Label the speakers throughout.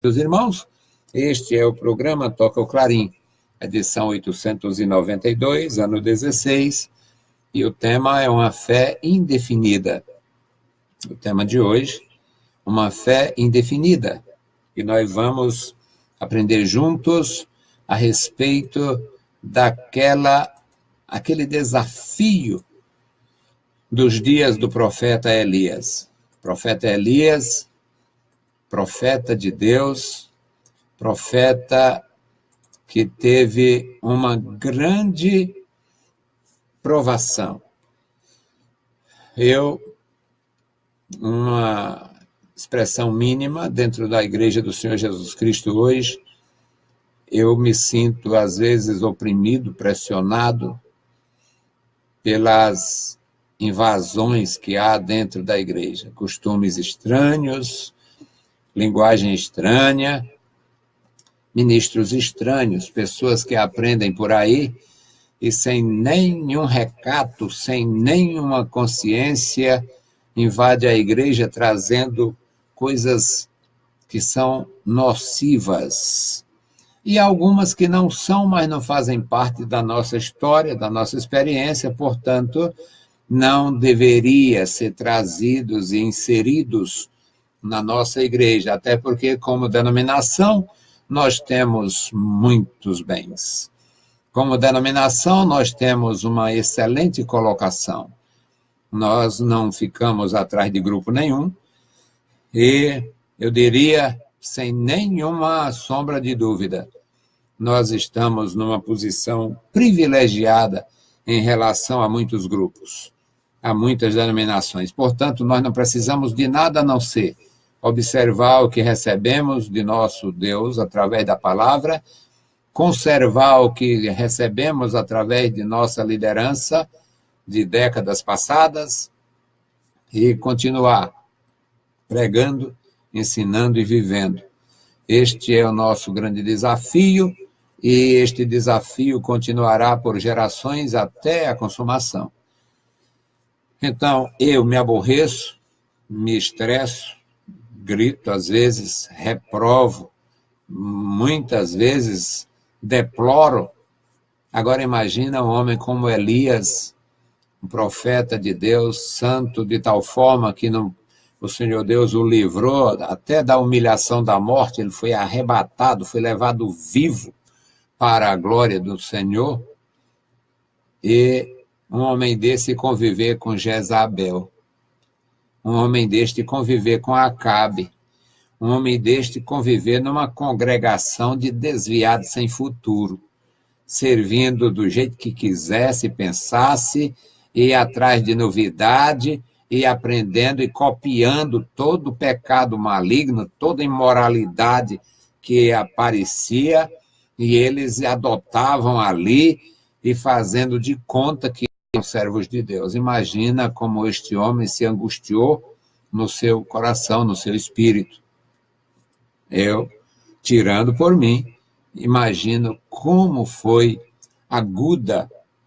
Speaker 1: Meus irmãos, este é o programa Toca o Clarim, edição 892, ano 16, e o tema é uma fé indefinida. O tema de hoje, uma fé indefinida, e nós vamos aprender juntos a respeito aquele desafio dos dias do profeta Elias. Profeta Elias, profeta de Deus, profeta que teve uma grande provação. Uma expressão mínima dentro da Igreja do Senhor Jesus Cristo hoje, eu me sinto às vezes oprimido, pressionado pelas invasões que há dentro da igreja, costumes estranhos, linguagem estranha, ministros estranhos, pessoas que aprendem por aí e sem nenhum recato, sem nenhuma consciência, invade a igreja trazendo coisas que são nocivas. E algumas que não são, mas não fazem parte da nossa história, da nossa experiência, portanto, não deveria ser trazidos e inseridos na nossa igreja, até porque, como denominação, nós temos muitos bens. Como denominação, nós temos uma excelente colocação. Nós não ficamos atrás de grupo nenhum e, eu diria, sem nenhuma sombra de dúvida, nós estamos numa posição privilegiada em relação a muitos grupos, a muitas denominações. Portanto, nós não precisamos de nada a não ser observar o que recebemos de nosso Deus através da palavra, conservar o que recebemos através de nossa liderança de décadas passadas e continuar pregando, ensinando e vivendo. Este é o nosso grande desafio e este desafio continuará por gerações até a consumação. Então, eu me aborreço, me estresso, grito às vezes, reprovo, muitas vezes deploro. Agora imagina um homem como Elias, um profeta de Deus, santo de tal forma que o Senhor Deus o livrou até da humilhação da morte, ele foi arrebatado, foi levado vivo para a glória do Senhor. E um homem desse conviver com Jezabel, um homem deste conviver com Acabe, um homem deste conviver numa congregação de desviados sem futuro, servindo do jeito que quisesse, pensasse, ir atrás de novidade, e aprendendo e copiando todo o pecado maligno, toda imoralidade que aparecia, e eles adotavam ali e fazendo de conta que eram servos de Deus. Imagina como este homem se angustiou no seu coração, no seu espírito. Eu, tirando por mim, imagino como foi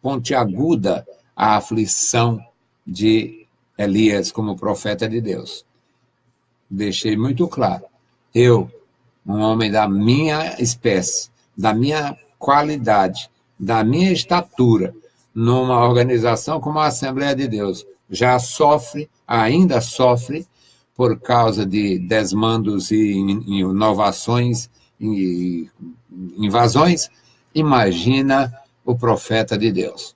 Speaker 1: pontiaguda a aflição de Elias como profeta de Deus. Deixei muito claro. Eu, um homem da minha espécie, da minha qualidade, da minha estatura, numa organização como a Assembleia de Deus, já sofre, ainda sofre, por causa de desmandos e inovações e invasões. Imagina o profeta de Deus.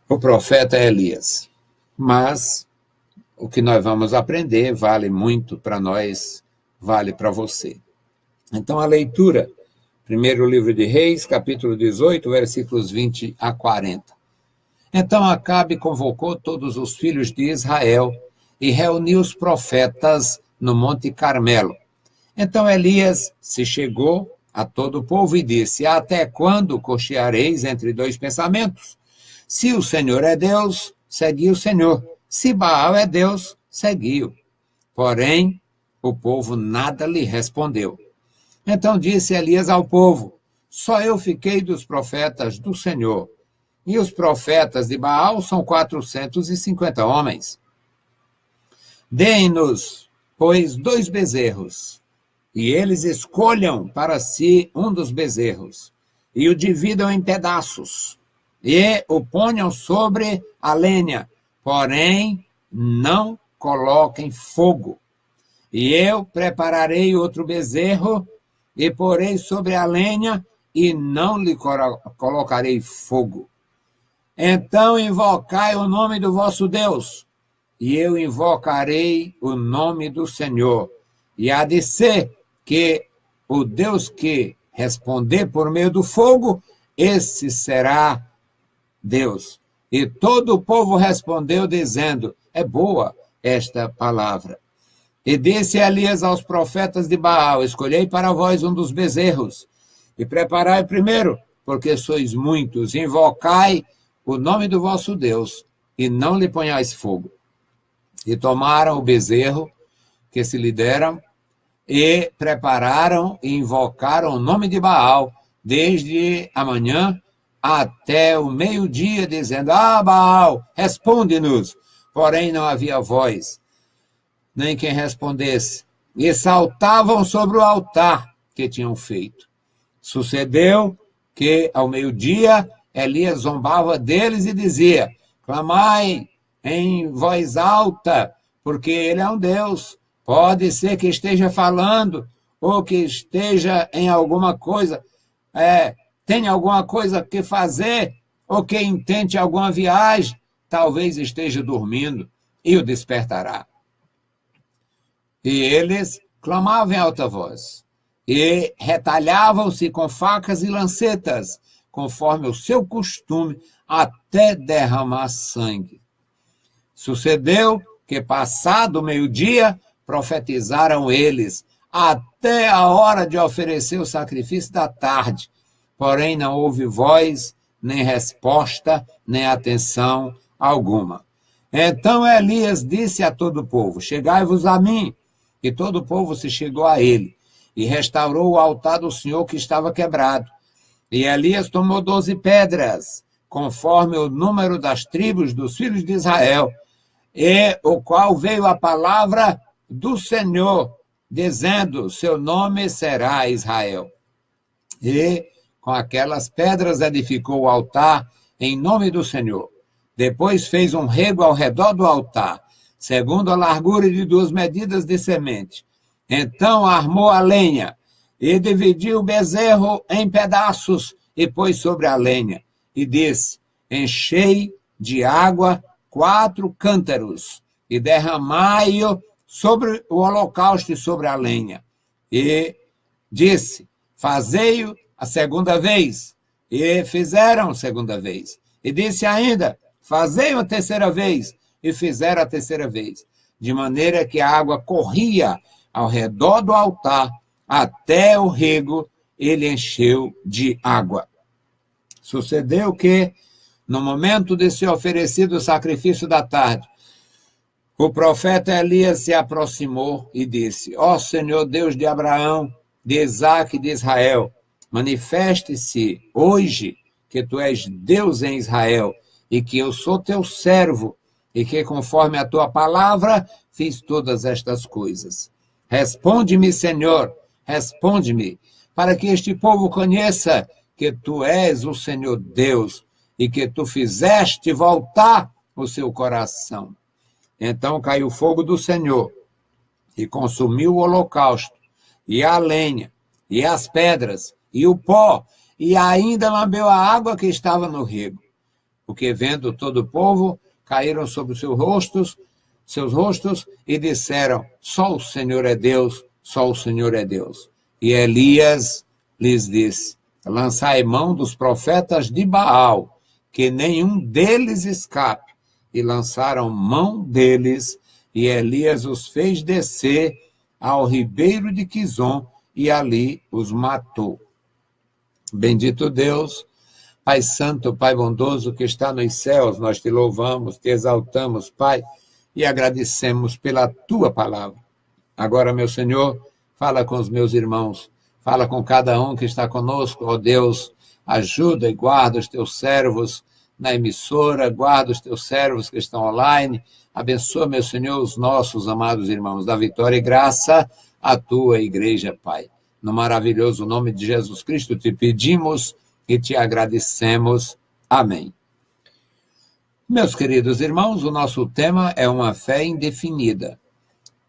Speaker 1: O profeta Elias. Mas o que nós vamos aprender vale muito para nós, vale para você. Então, a leitura, primeiro livro de Reis, capítulo 18, versículos 20 a 40. Então, Acabe convocou todos os filhos de Israel e reuniu os profetas no Monte Carmelo. Então, Elias se chegou a todo o povo e disse: até quando cocheareis entre dois pensamentos? Se o Senhor é Deus, segui o Senhor. Se Baal é Deus, segui-o. Porém, o povo nada lhe respondeu. Então disse Elias ao povo: só eu fiquei dos profetas do Senhor, e os profetas de Baal são 450 homens. Deem-nos, pois, 2 bezerros, e eles escolham para si um dos bezerros, e o dividam em pedaços, e o ponham sobre a lenha, porém não coloquem fogo. E eu prepararei outro bezerro, e porei sobre a lenha, e não lhe colocarei fogo. Então invocai o nome do vosso Deus, e eu invocarei o nome do Senhor. E há de ser que o Deus que responder por meio do fogo, esse será Deus. E todo o povo respondeu, dizendo: é boa esta palavra. E disse Elias aos profetas de Baal: escolhei para vós um dos bezerros, e preparai primeiro, porque sois muitos, invocai o nome do vosso Deus, e não lhe ponhais fogo. E tomaram o bezerro que se lhe deram, e prepararam e invocaram o nome de Baal, desde a manhã até o meio-dia, dizendo: Baal, responde-nos. Porém não havia voz, nem quem respondesse. E saltavam sobre o altar que tinham feito. Sucedeu que, ao meio-dia, Elias zombava deles e dizia: clamai em voz alta, porque ele é um Deus. Pode ser que esteja falando, ou que esteja em alguma coisa, tenha alguma coisa que fazer, ou que intente alguma viagem, talvez esteja dormindo, e o despertará. E eles clamavam em alta voz, e retalhavam-se com facas e lancetas, conforme o seu costume, até derramar sangue. Sucedeu que, passado o meio-dia, profetizaram eles, até a hora de oferecer o sacrifício da tarde. Porém, não houve voz, nem resposta, nem atenção alguma. Então Elias disse a todo o povo: chegai-vos a mim. E todo o povo se chegou a ele, e restaurou o altar do Senhor que estava quebrado. E Elias tomou 12 pedras, conforme o número das tribos dos filhos de Israel, e o qual veio a palavra do Senhor, dizendo: seu nome será Israel. E com aquelas pedras edificou o altar em nome do Senhor. Depois fez um rego ao redor do altar, segundo a largura de 2 medidas de semente. Então armou a lenha, e dividiu o bezerro em pedaços, e pôs sobre a lenha, e disse: enchei de água 4 cântaros, e derramai-o sobre o holocausto e sobre a lenha. E disse: fazei-o a segunda vez. E fizeram a segunda vez. E disse ainda: fazei-o a terceira vez. E fizeram a terceira vez. De maneira que a água corria ao redor do altar, até o rego ele encheu de água. Sucedeu que, no momento de ser oferecido o sacrifício da tarde, o profeta Elias se aproximou e disse: ó Senhor Deus de Abraão, de Isaque e de Israel, manifeste-se hoje que tu és Deus em Israel, e que eu sou teu servo, e que conforme a tua palavra fiz todas estas coisas. Responde-me, Senhor, responde-me, para que este povo conheça que tu és o Senhor Deus, e que tu fizeste voltar o seu coração. Então caiu o fogo do Senhor, e consumiu o holocausto, e a lenha, e as pedras, e o pó, e ainda lambeu a água que estava no rego. Porque, vendo todo o povo, caíram sobre seus rostos, e disseram: só o Senhor é Deus, só o Senhor é Deus. E Elias lhes disse: lançai mão dos profetas de Baal, que nenhum deles escape. E lançaram mão deles, e Elias os fez descer ao ribeiro de Quizon, e ali os matou. Bendito Deus, Pai Santo, Pai bondoso que está nos céus, nós te louvamos, te exaltamos, Pai, e agradecemos pela tua palavra. Agora, meu Senhor, fala com os meus irmãos, fala com cada um que está conosco, ó Deus, ajuda e guarda os teus servos na emissora, guarda os teus servos que estão online, abençoa, meu Senhor, os nossos amados irmãos, dá vitória e graça a tua igreja, Pai. No maravilhoso nome de Jesus Cristo te pedimos e te agradecemos. Amém. Meus queridos irmãos, o nosso tema é uma fé indefinida.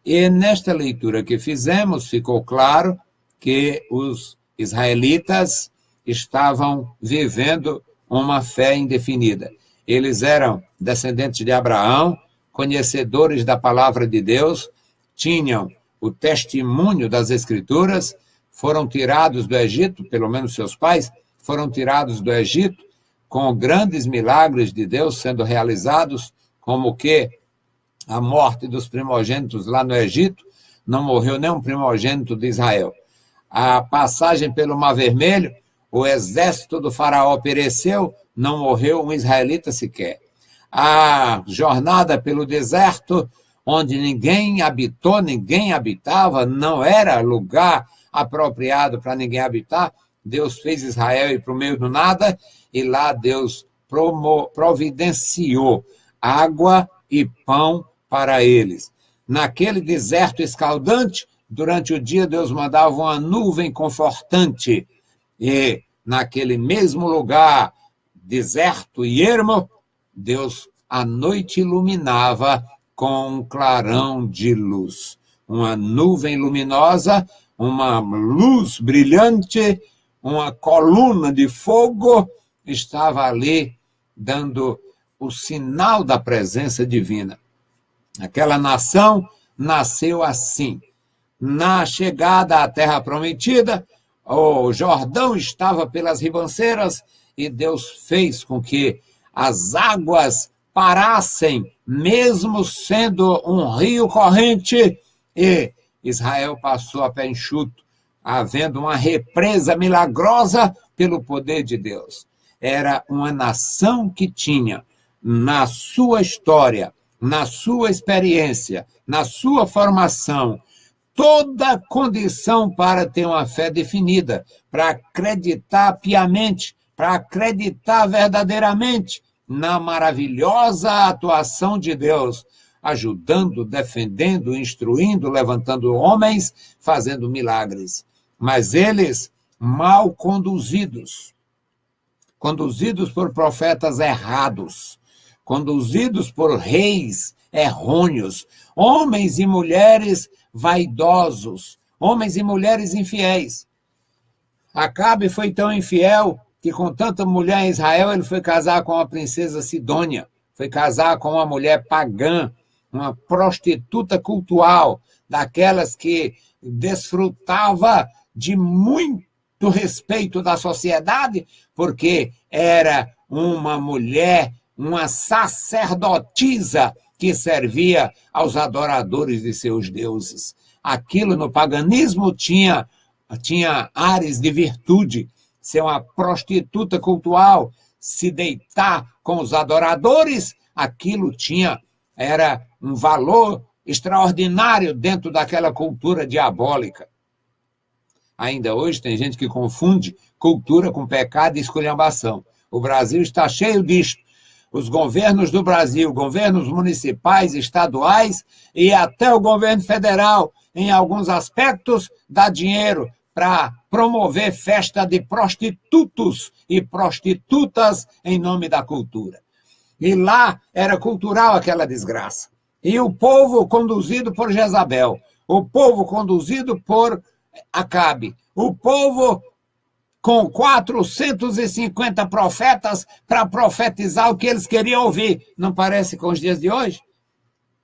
Speaker 1: E nesta leitura que fizemos, ficou claro que os israelitas estavam vivendo uma fé indefinida. Eles eram descendentes de Abraão, conhecedores da palavra de Deus, tinham o testemunho das Escrituras, foram tirados do Egito, pelo menos seus pais, foram tirados do Egito, com grandes milagres de Deus sendo realizados, como que a morte dos primogênitos lá no Egito, não morreu nenhum primogênito de Israel. A passagem pelo Mar Vermelho, o exército do faraó pereceu, não morreu um israelita sequer. A jornada pelo deserto, onde ninguém habitou, ninguém habitava, não era lugar apropriado para ninguém habitar, Deus fez Israel ir para o meio do nada, e lá Deus providenciou água e pão para eles. Naquele deserto escaldante, durante o dia Deus mandava uma nuvem confortante, e naquele mesmo lugar, deserto e ermo, Deus à noite iluminava com um clarão de luz. Uma nuvem luminosa, uma luz brilhante, uma coluna de fogo estava ali dando o sinal da presença divina. Aquela nação nasceu assim. Na chegada à Terra Prometida, o Jordão estava pelas ribanceiras e Deus fez com que as águas parassem, mesmo sendo um rio corrente, e Israel passou a pé enxuto, havendo uma represa milagrosa pelo poder de Deus. Era uma nação que tinha, na sua história, na sua experiência, na sua formação, toda condição para ter uma fé definida, para acreditar piamente, para acreditar verdadeiramente na maravilhosa atuação de Deus, ajudando, defendendo, instruindo, levantando homens, fazendo milagres. Mas eles, mal conduzidos por profetas errados, conduzidos por reis errôneos, homens e mulheres vaidosos, homens e mulheres infiéis. Acabe foi tão infiel que com tanta mulher em Israel, ele foi casar com uma princesa Sidônia, foi casar com uma mulher pagã, uma prostituta cultual, daquelas que desfrutava de muito respeito da sociedade, porque era uma mulher, uma sacerdotisa que servia aos adoradores de seus deuses. Aquilo no paganismo tinha ares de virtude, ser uma prostituta cultual, se deitar com os adoradores, aquilo era um valor extraordinário dentro daquela cultura diabólica. Ainda hoje tem gente que confunde cultura com pecado e esculhambação. O Brasil está cheio disto. Os governos do Brasil, governos municipais, estaduais e até o governo federal, em alguns aspectos, dá dinheiro para promover festa de prostitutos e prostitutas em nome da cultura. E lá era cultural aquela desgraça. E o povo conduzido por Jezabel, o povo conduzido por Acabe, o povo com 450 profetas para profetizar o que eles queriam ouvir. Não parece com os dias de hoje?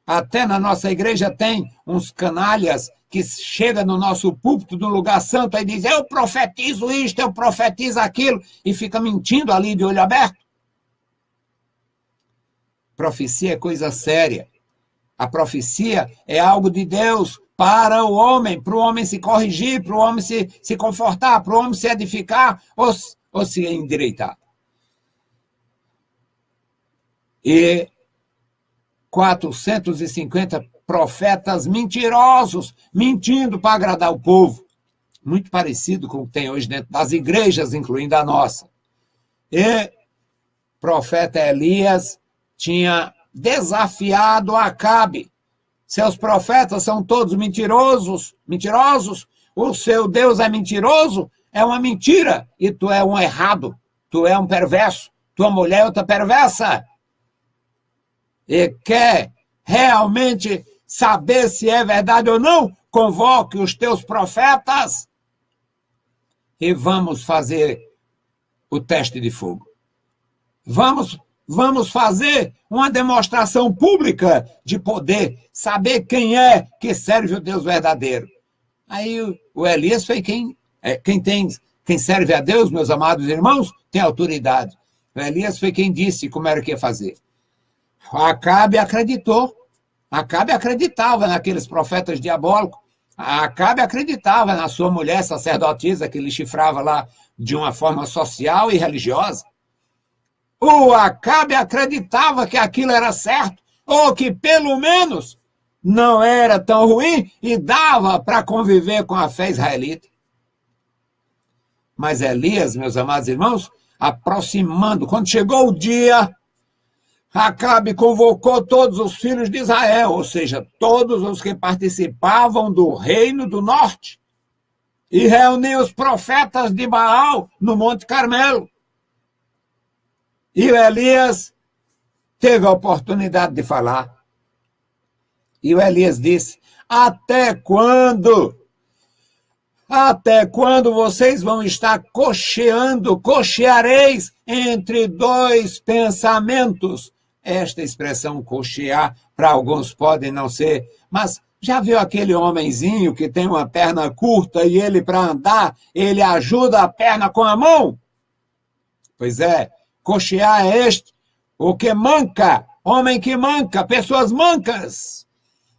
Speaker 1: Até na nossa igreja tem uns canalhas que chegam no nosso púlpito, do lugar santo, e dizem, eu profetizo isto, eu profetizo aquilo, e fica mentindo ali de olho aberto. Profecia é coisa séria. A profecia é algo de Deus para o homem se corrigir, para o homem se confortar, para o homem se edificar ou se endireitar. E 450 profetas mentirosos, mentindo para agradar o povo. Muito parecido com o que tem hoje dentro das igrejas, incluindo a nossa. E profeta Elias tinha desafiado Acabe Seus profetas são todos mentirosos, o seu Deus é mentiroso, é uma mentira, e tu é um errado, tu é um perverso, tua mulher é outra perversa. E quer realmente saber se é verdade ou não? Convoque os teus profetas e vamos fazer o teste de fogo. Vamos fazer uma demonstração pública de poder, saber quem é que serve o Deus verdadeiro. Aí o Elias foi quem serve a Deus, meus amados irmãos, tem autoridade. O Elias foi quem disse como era que ia fazer. Acabe acreditou. Acabe acreditava naqueles profetas diabólicos. Acabe acreditava na sua mulher sacerdotisa que lhe chifrava lá de uma forma social e religiosa. O Acabe acreditava que aquilo era certo, ou que pelo menos não era tão ruim e dava para conviver com a fé israelita. Mas Elias, meus amados irmãos, aproximando, quando chegou o dia, Acabe convocou todos os filhos de Israel, ou seja, todos os que participavam do reino do norte, e reuniu os profetas de Baal no Monte Carmelo. E o Elias teve a oportunidade de falar. E o Elias disse: até quando? Até quando vocês vão estar cocheareis entre dois pensamentos? Esta expressão cochear, para alguns pode não ser, mas já viu aquele homenzinho que tem uma perna curta e ele, para andar, ele ajuda a perna com a mão? Pois é, cochear é este, o que manca, homem que manca, pessoas mancas.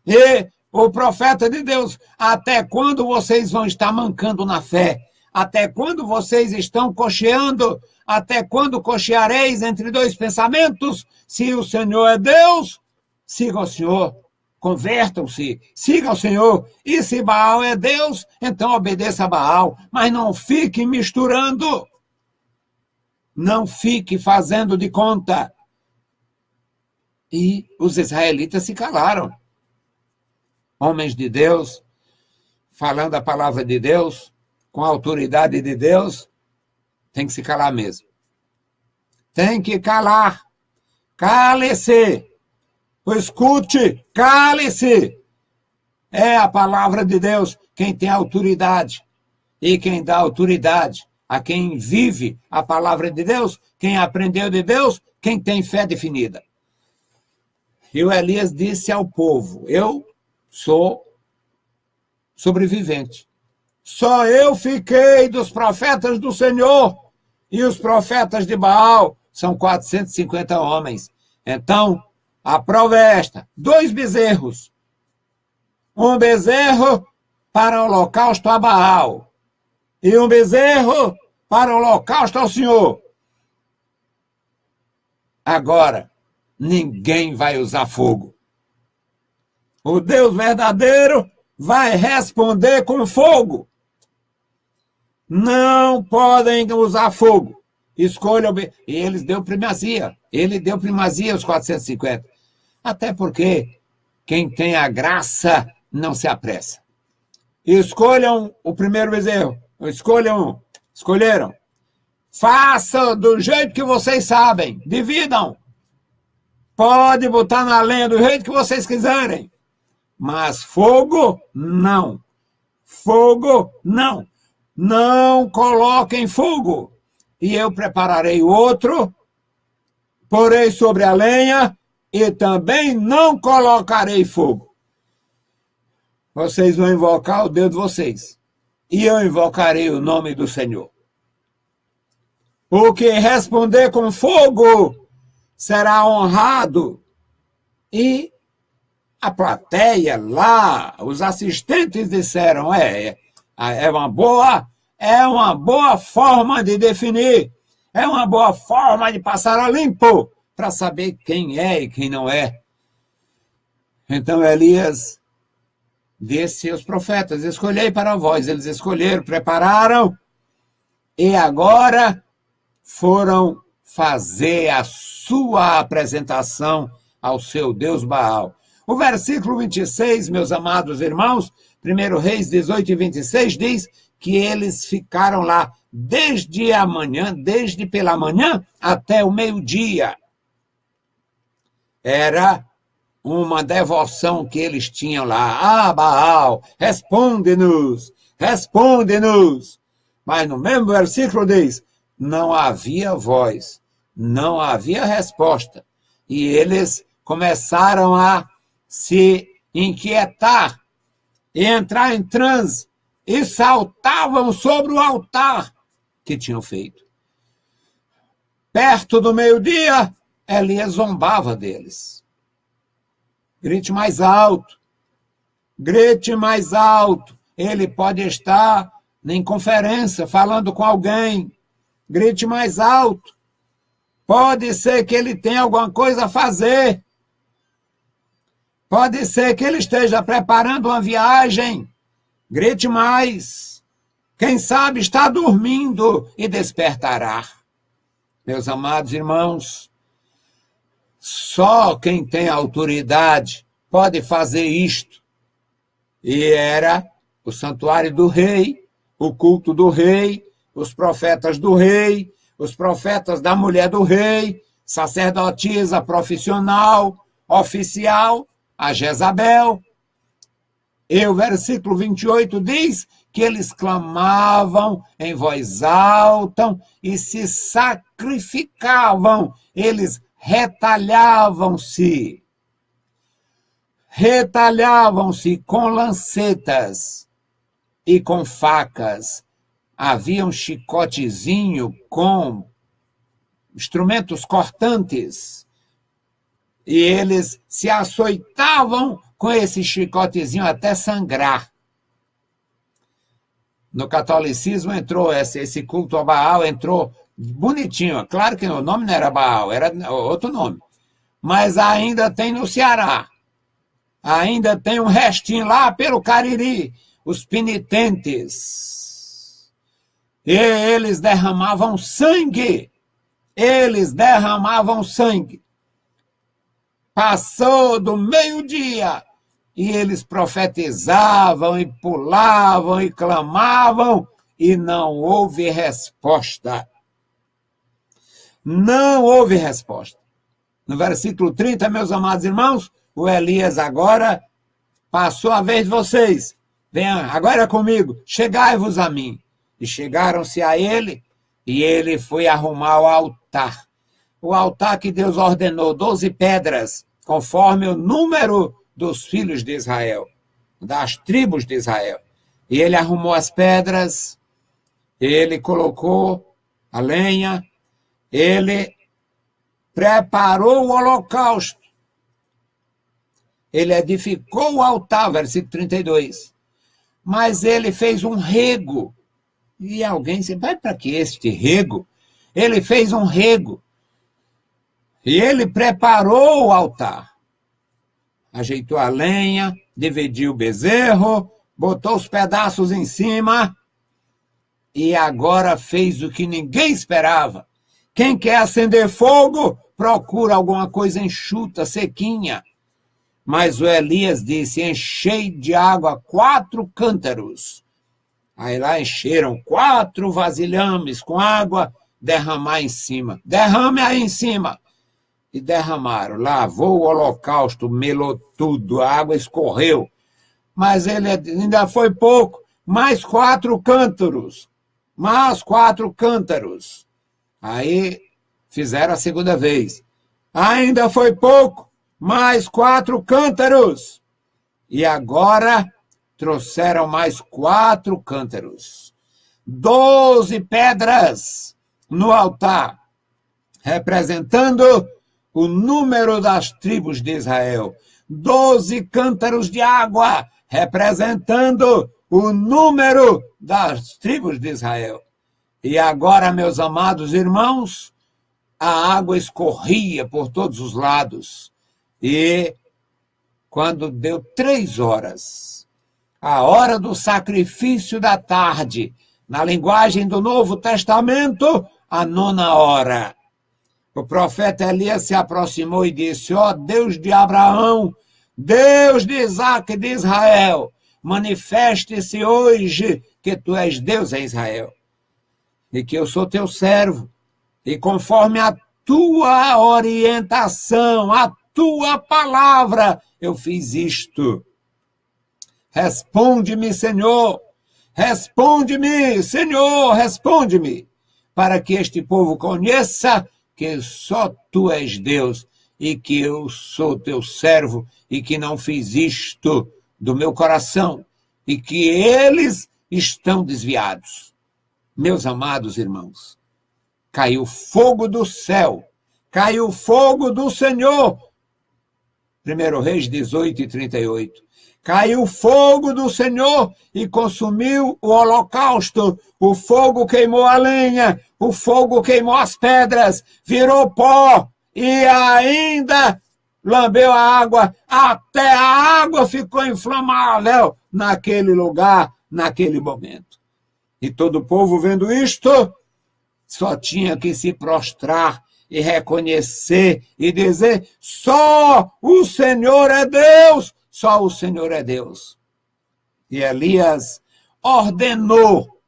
Speaker 1: E o profeta de Deus: até quando vocês vão estar mancando na fé? Até quando vocês estão cocheando? Até quando cocheareis entre dois pensamentos? Se o Senhor é Deus, siga o Senhor, convertam-se, siga o Senhor. E se Baal é Deus, então obedeça a Baal, mas não fique misturando. Não fique fazendo de conta. E os israelitas se calaram. Homens de Deus, falando a palavra de Deus, com a autoridade de Deus, tem que se calar mesmo. Tem que calar. Cale-se. Escute, cale-se. É a palavra de Deus quem tem autoridade. E quem dá autoridade a quem vive a palavra de Deus, quem aprendeu de Deus, quem tem fé definida. E o Elias disse ao povo: eu sou sobrevivente. Só eu fiquei dos profetas do Senhor, e os profetas de Baal são 450 homens. Então, a prova é esta: 2 bezerros. Um bezerro para o holocausto a Baal, e um bezerro para o holocausto ao Senhor. Agora, ninguém vai usar fogo. O Deus verdadeiro vai responder com fogo. Não podem usar fogo. Escolham. E eles deu primazia. Ele deu primazia aos 450. Até porque quem tem a graça não se apressa. Escolham o primeiro bezerro. Escolheram. Façam do jeito que vocês sabem. Dividam. Pode botar na lenha do jeito que vocês quiserem. Mas fogo, não. Fogo, não. Não coloquem fogo. E eu prepararei outro, porei sobre a lenha e também não colocarei fogo. Vocês vão invocar o Deus de vocês. E eu invocarei o nome do Senhor. O que responder com fogo será honrado. E a plateia lá, os assistentes disseram: é uma boa forma de definir, é uma boa forma de passar a limpo, para saber quem é e quem não é. Então Elias disse aos profetas: escolhei para vós. Eles escolheram, prepararam, e agora foram fazer a sua apresentação ao seu Deus Baal. O versículo 26, meus amados irmãos, 1 Reis 18 e 26, diz que eles ficaram lá desde pela manhã até o meio-dia. Era uma devoção que eles tinham lá. Ah, Baal, responde-nos, responde-nos. Mas no mesmo versículo diz, não havia voz, não havia resposta. E eles começaram a se inquietar e entrar em transe e saltavam sobre o altar que tinham feito. Perto do meio-dia, Elias zombava deles. Grite mais alto, grite mais alto. Ele pode estar em conferência, falando com alguém. Grite mais alto. Pode ser que ele tenha alguma coisa a fazer. Pode ser que ele esteja preparando uma viagem. Grite mais. Quem sabe está dormindo e despertará. Meus amados irmãos, só quem tem autoridade pode fazer isto. E era o santuário do rei, o culto do rei, os profetas do rei, os profetas da mulher do rei, sacerdotisa profissional, oficial, a Jezabel. E o versículo 28 diz que eles clamavam em voz alta e se sacrificavam, eles retalhavam-se com lancetas e com facas. Havia um chicotezinho com instrumentos cortantes e eles se açoitavam com esse chicotezinho até sangrar. No catolicismo entrou esse culto a Baal, entrou bonitinho. Claro que o nome não era Baal, era outro nome. Mas ainda tem no Ceará. Ainda tem um restinho lá pelo Cariri. Os penitentes. E eles derramavam sangue. Eles derramavam sangue. Passou do meio-dia e eles profetizavam e pulavam e clamavam e não houve resposta. Não houve resposta. No versículo 30, meus amados irmãos, o Elias agora passou a vez de vocês. Venham agora comigo, chegai-vos a mim. E chegaram-se a ele e ele foi arrumar o altar. O altar que Deus ordenou, 12 pedras, conforme o número dos filhos de Israel, das tribos de Israel. E ele arrumou as pedras, ele colocou a lenha, ele preparou o holocausto, ele edificou o altar, versículo 32, mas ele fez um rego. E alguém disse, vai para que este rego? Ele fez um rego. E ele preparou o altar. Ajeitou a lenha, dividiu o bezerro, botou os pedaços em cima e agora fez o que ninguém esperava. Quem quer acender fogo, procura alguma coisa enxuta, sequinha. Mas o Elias disse, enchei de água 4 cântaros. Aí lá encheram 4 vasilhames com água, derramar em cima. Derrame aí em cima. E derramaram, lavou o holocausto, melou tudo, a água escorreu. Mas ele ainda foi pouco, mais 4 cântaros, mais 4 cântaros. Aí fizeram a segunda vez. Ainda foi pouco, mais 4 cântaros. E agora trouxeram mais 4 cântaros. 12 pedras no altar, representando o número das tribos de Israel. 12 cântaros de água, representando o número das tribos de Israel. E agora, meus amados irmãos, a água escorria por todos os lados. E quando deu 3 horas, a hora do sacrifício da tarde, na linguagem do Novo Testamento, a 9ª hora, o profeta Elias se aproximou e disse, ó Deus de Abraão, Deus de Isaac e de Israel, manifeste-se hoje que tu és Deus em Israel e que eu sou teu servo e conforme a tua orientação, a tua palavra, eu fiz isto. Responde-me, Senhor, responde-me, Senhor, responde-me, para que este povo conheça que só tu és Deus e que eu sou teu servo e que não fiz isto do meu coração e que eles estão desviados. Meus amados irmãos, caiu fogo do céu, caiu fogo do Senhor. 1 Reis 18:38. Caiu fogo do Senhor e consumiu o holocausto. O fogo queimou a lenha, o fogo queimou as pedras, virou pó e ainda lambeu a água, até a água ficou inflamável naquele lugar, naquele momento. E todo o povo vendo isto, só tinha que se prostrar e reconhecer e dizer: só o Senhor é Deus, só o Senhor é Deus. E Elias ordenou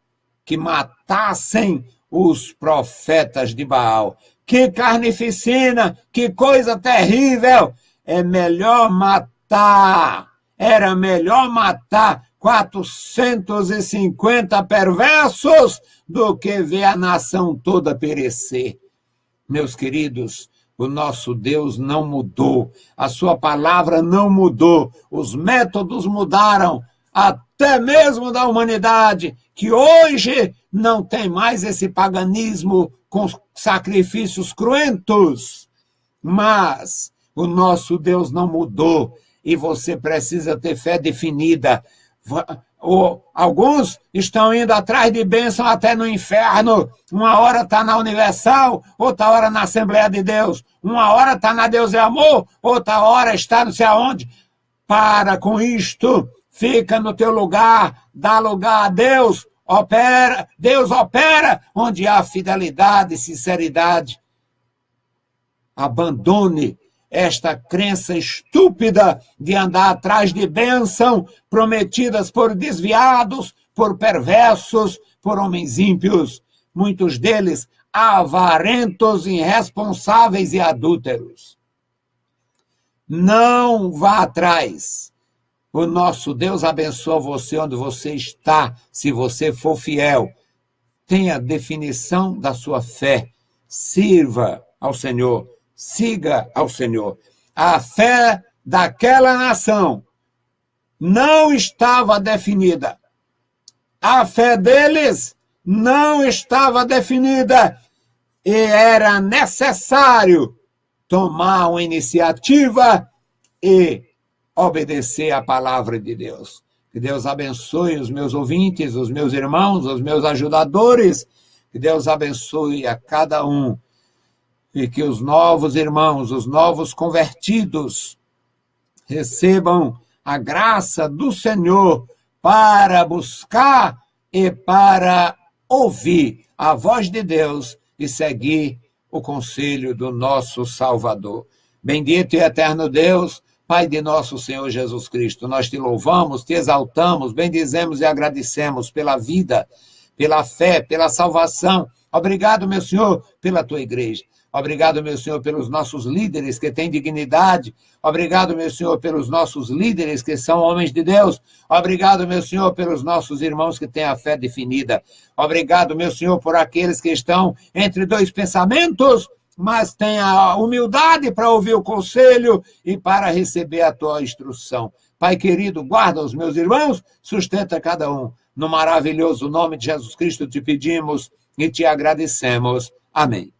Speaker 1: que matassem os profetas de Baal. Que carnificina, que coisa terrível! É melhor matar, era melhor matar 450 perversos do que ver a nação toda perecer. Meus queridos, o nosso Deus não mudou, a sua palavra não mudou, os métodos mudaram, até mesmo da humanidade, que hoje não tem mais esse paganismo com sacrifícios cruentos. Mas o nosso Deus não mudou e você precisa ter fé definida. Alguns estão indo atrás de bênção até no inferno. Uma hora está na Universal, outra hora na Assembleia de Deus. Uma hora está na Deus é Amor, outra hora está não sei aonde. Para com isto, fica no teu lugar, dá lugar a Deus, opera, Deus opera onde há fidelidade e sinceridade. Abandone esta crença estúpida de andar atrás de bênção prometidas por desviados, por perversos, por homens ímpios, muitos deles avarentos, irresponsáveis e adúlteros. Não vá atrás. O nosso Deus abençoa você onde você está, se você for fiel. Tenha definição da sua fé. Sirva ao Senhor. Siga ao Senhor. A fé daquela nação não estava definida. A fé deles não estava definida. E era necessário tomar uma iniciativa e obedecer à palavra de Deus. Que Deus abençoe os meus ouvintes, os meus irmãos, os meus ajudadores. Que Deus abençoe a cada um. E que os novos irmãos, os novos convertidos, recebam a graça do Senhor para buscar e para ouvir a voz de Deus e seguir o conselho do nosso Salvador. Bendito e eterno Deus, Pai de nosso Senhor Jesus Cristo, nós te louvamos, te exaltamos, bendizemos e agradecemos pela vida, pela fé, pela salvação. Obrigado, meu Senhor, pela tua igreja. Obrigado, meu Senhor, pelos nossos líderes que têm dignidade. Obrigado, meu Senhor, pelos nossos líderes que são homens de Deus. Obrigado, meu Senhor, pelos nossos irmãos que têm a fé definida. Obrigado, meu Senhor, por aqueles que estão entre dois pensamentos, mas têm a humildade para ouvir o conselho e para receber a tua instrução. Pai querido, guarda os meus irmãos, sustenta cada um. No maravilhoso nome de Jesus Cristo te pedimos e te agradecemos. Amém.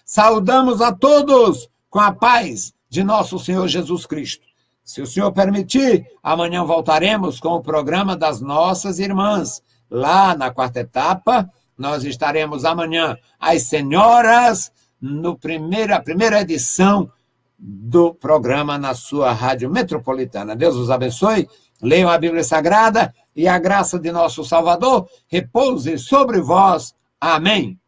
Speaker 1: Saudamos a todos com a paz de nosso Senhor Jesus Cristo. Se o Senhor permitir, amanhã voltaremos com o programa das nossas irmãs. Lá na quarta etapa, nós estaremos amanhã, as senhoras, no primeira edição do programa na sua rádio metropolitana. Deus os abençoe, leiam a Bíblia Sagrada e a graça de nosso Salvador repouse sobre vós. Amém.